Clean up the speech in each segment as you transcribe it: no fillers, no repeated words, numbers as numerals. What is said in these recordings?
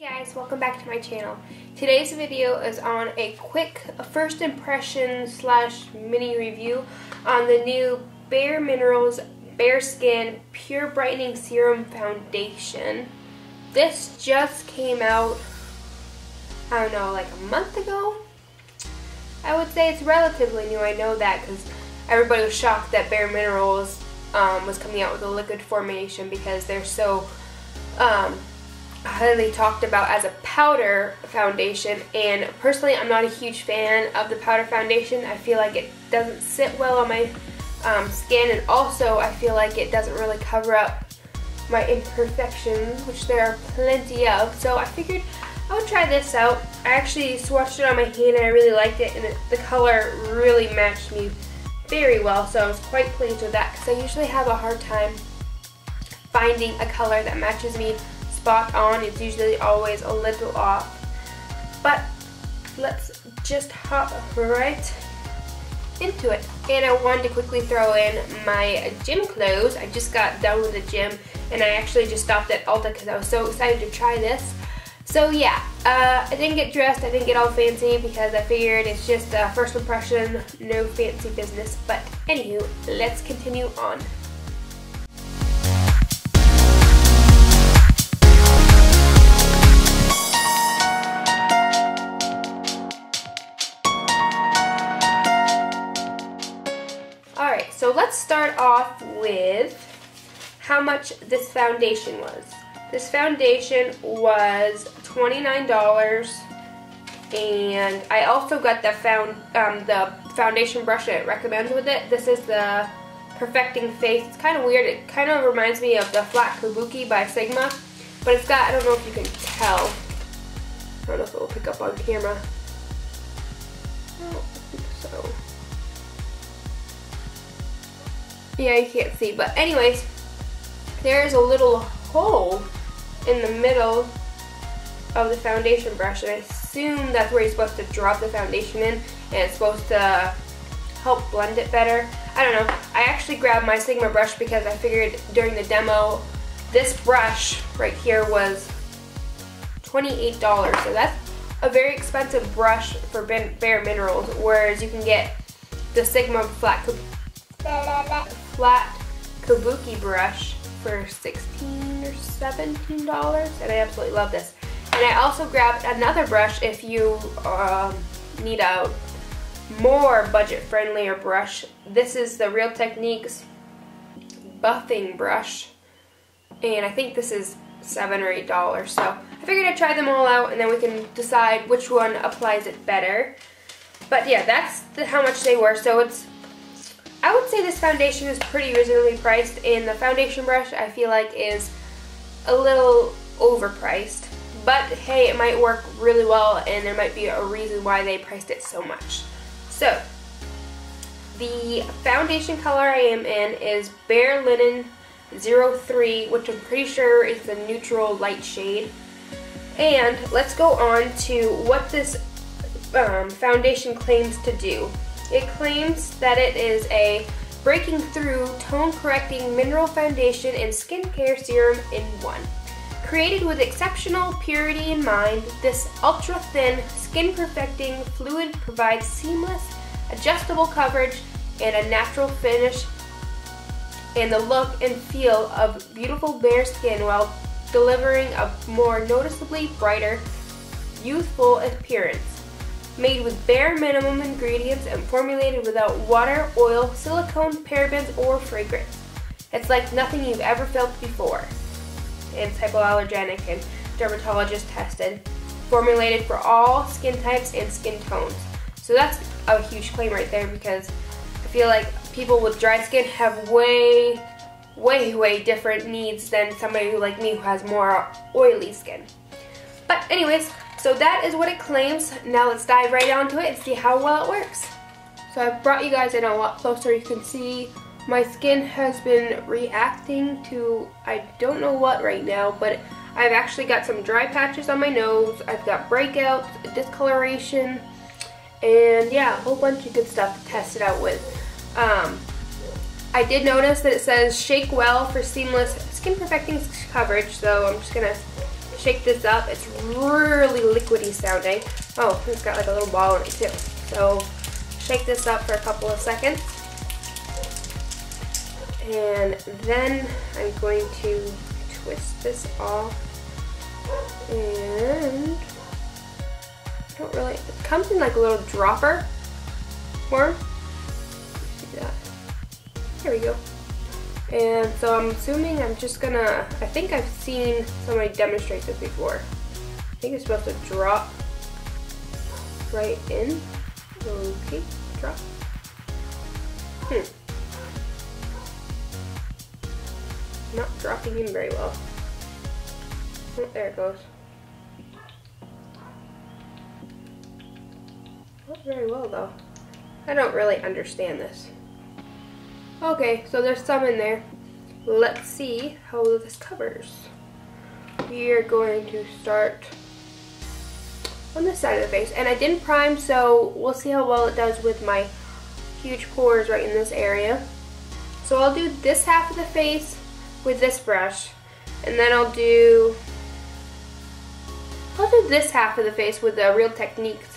Hey guys, welcome back to my channel. Today's video is on a quick first impression / mini review on the new BareMinerals Bareskin Pure Brightening Serum Foundation. This just came out, I don't know, like a month ago? I would say it's relatively new. I know that because everybody was shocked that BareMinerals was coming out with a liquid formulation because they're so highly talked about as a powder foundation, and personally I'm not a huge fan of the powder foundation. I feel like it doesn't sit well on my skin, and also I feel like it doesn't really cover up my imperfections, which there are plenty of. So I figured I would try this out. I actually swatched it on my hand and I really liked it, and the color really matched me very well, so I was quite pleased with that because I usually have a hard time finding a color that matches me spot on. It's usually always a little off. But let's just hop right into it. And I wanted to quickly throw in my gym clothes. I just got done with the gym and I actually just stopped at Ulta because I was so excited to try this. So yeah, I didn't get dressed, I didn't get all fancy because I figured it's just a first impression, no fancy business. But anywho, let's continue on. Alright, so let's start off with how much this foundation was. This foundation was $29, and I also got the foundation brush that it recommends with it. This is the Perfecting Face. It's kind of weird. It kind of reminds me of the Flat Kabuki by Sigma, but it's got, I don't know if you can tell. I don't know if it will pick up on camera. I don't think so. Yeah, you can't see, but anyways, there's a little hole in the middle of the foundation brush, and I assume that's where you're supposed to drop the foundation in, and it's supposed to help blend it better. I don't know. I actually grabbed my Sigma brush because I figured during the demo this brush right here was $28, so that's a very expensive brush for BareMinerals, whereas you can get the Sigma Flat Kabuki brush for $16 or $17, and I absolutely love this. And I also grabbed another brush if you need a more budget-friendlier brush. This is the Real Techniques buffing brush, and I think this is $7 or $8. So I figured I'd try them all out, and then we can decide which one applies it better. But yeah, that's how much they were. So I would say this foundation is pretty reasonably priced, and the foundation brush I feel like is a little overpriced. But hey, it might work really well, and there might be a reason why they priced it so much. So, the foundation color I am in is Bare Linen 03, which I'm pretty sure is the neutral light shade. And let's go on to what this foundation claims to do. It claims that it is a breaking through tone correcting mineral foundation and skincare serum in one. Created with exceptional purity in mind, this ultra thin skin perfecting fluid provides seamless adjustable coverage and a natural finish and the look and feel of beautiful bare skin while delivering a more noticeably brighter, youthful appearance. Made with bare minimum ingredients and formulated without water, oil, silicone, parabens, or fragrance. It's like nothing you've ever felt before. And it's hypoallergenic and dermatologist tested. Formulated for all skin types and skin tones. So that's a huge claim right there, because I feel like people with dry skin have way different needs than somebody like me who has more oily skin. But anyways, so that is what it claims. Now let's dive right onto it and see how well it works. So I've brought you guys in a lot closer. You can see my skin has been reacting to I don't know what right now, but I've actually got some dry patches on my nose. I've got breakouts, discoloration, and yeah, a whole bunch of good stuff to test it out with. I did notice that it says shake well for seamless skin perfecting coverage, so I'm just gonna shake this up. It's really liquidy sounding. Oh, it's got like a little ball in it too. So shake this up for a couple of seconds. And then I'm going to twist this off. And I don't really, it comes in like a little dropper form. See that? There we go. And so I'm assuming I'm just gonna, I think I've seen somebody demonstrate this before. I think it's supposed to drop right in. Okay, drop. Not dropping in very well. Oh, there it goes. Not very well though. I don't really understand this. Okay, so there's some in there. Let's see how this covers. We are going to start on this side of the face. And I didn't prime, so we'll see how well it does with my huge pores right in this area. So I'll do this half of the face with this brush. And then I'll do this half of the face with the Real Techniques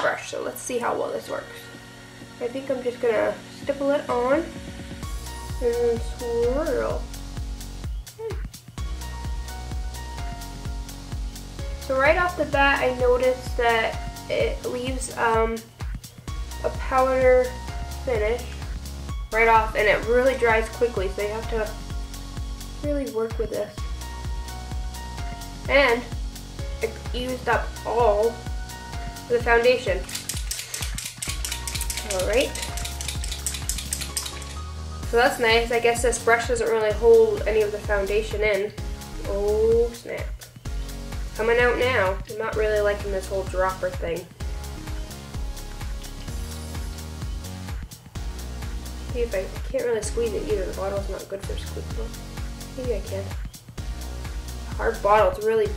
brush. So let's see how well this works. I think I'm just gonna stipple it on and swirl. So right off the bat, I noticed that it leaves a powder finish right off, and it really dries quickly, so you have to really work with this. And it used up all of the foundation. Alright. So that's nice. I guess this brush doesn't really hold any of the foundation in. Oh snap. Coming out now. I'm not really liking this whole dropper thing. See if I can't really squeeze it either. The bottle's not good for squeezing. Maybe I can. Hard bottle. It's really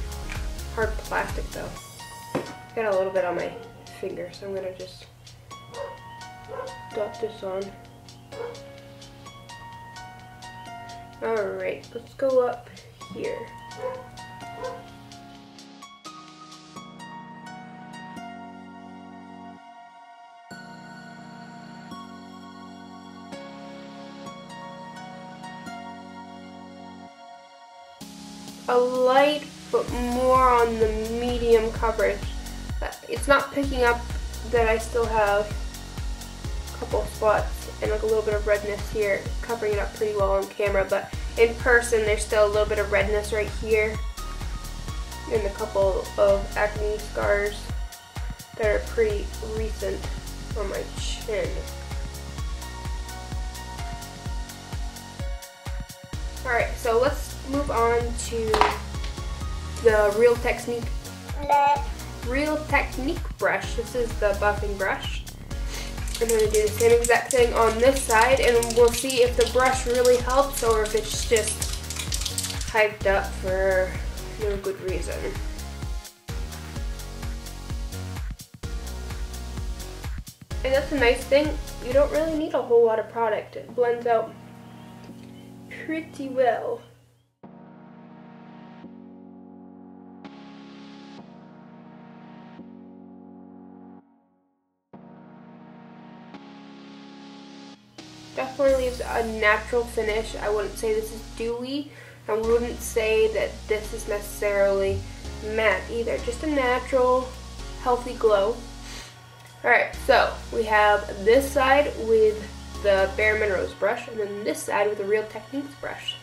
hard plastic though. Got a little bit on my finger, so I'm gonna just dot this on. Alright, let's go up here. A light, but more on the medium coverage. It's not picking up that I still have a couple spots and like a little bit of redness here, covering it up pretty well on camera, but in person there's still a little bit of redness right here and a couple of acne scars that are pretty recent on my chin. Alright, so let's move on to the Real Technique brush. This is the buffing brush. I'm going to do the same exact thing on this side, and we'll see if the brush really helps or if it's just hyped up for no good reason. And that's a nice thing, you don't really need a whole lot of product. It blends out pretty well. Definitely leaves a natural finish. I wouldn't say this is dewy. I wouldn't say that this is necessarily matte either. Just a natural, healthy glow. Alright, so we have this side with the BareMinerals brush, and then this side with the Real Techniques brush.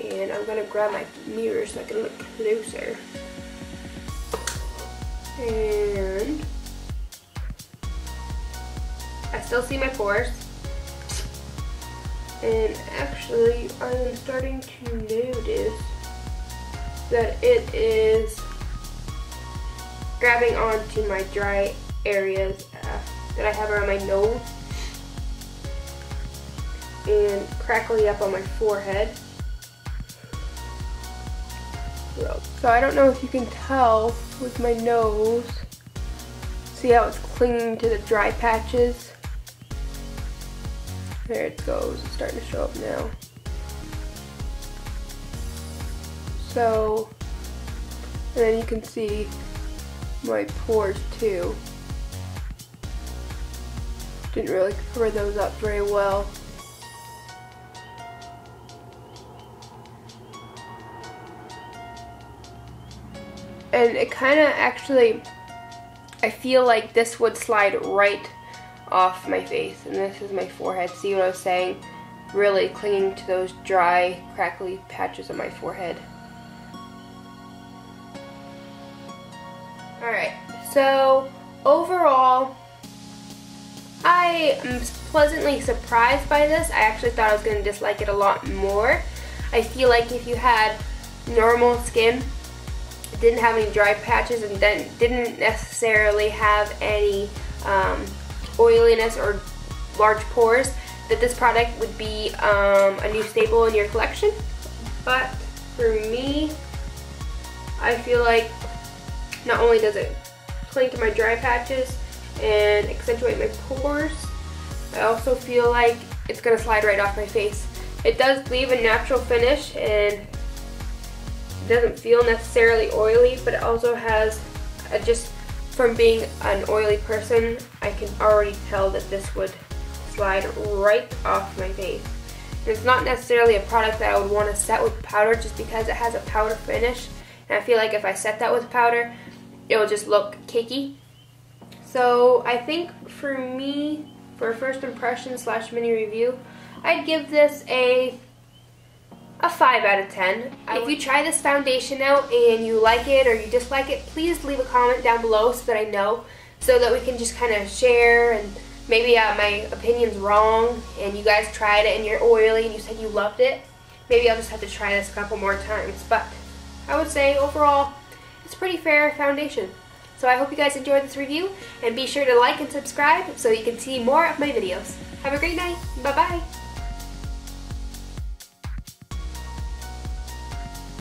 And I'm going to grab my mirror so I can look closer. And I still see my pores. And actually, I am starting to notice that it is grabbing onto my dry areas that I have around my nose and crackly up on my forehead. So I don't know if you can tell with my nose. See how it's clinging to the dry patches? There it goes, it's starting to show up now. So And then you can see my pores too. Didn't really cover those up very well. And it kind of actually, I feel like this would slide right off my face. And this is my forehead. See what I was saying? Really clinging to those dry, crackly patches on my forehead. Alright, so overall, I am pleasantly surprised by this. I actually thought I was going to dislike it a lot more. I feel like if you had normal skin, didn't have any dry patches, and then didn't necessarily have any oiliness or large pores, that this product would be a new staple in your collection. But for me, I feel like not only does it cling to my dry patches and accentuate my pores, I also feel like it's going to slide right off my face. It does leave a natural finish and it doesn't feel necessarily oily, but it also has, just from being an oily person, I can already tell that this would slide right off my face. And it's not necessarily a product that I would want to set with powder just because it has a powder finish. And I feel like if I set that with powder, it will just look cakey. So I think for me, for a first impression / mini review, I'd give this a 5 out of 10. If you try this foundation out and you like it or you dislike it, please leave a comment down below so that I know, so that we can just kind of share, and maybe my opinion's wrong and you guys tried it and you're oily and you said you loved it. Maybe I'll just have to try this a couple more times, but I would say overall it's a pretty fair foundation. So I hope you guys enjoyed this review, and be sure to like and subscribe so you can see more of my videos. Have a great night. Bye-bye.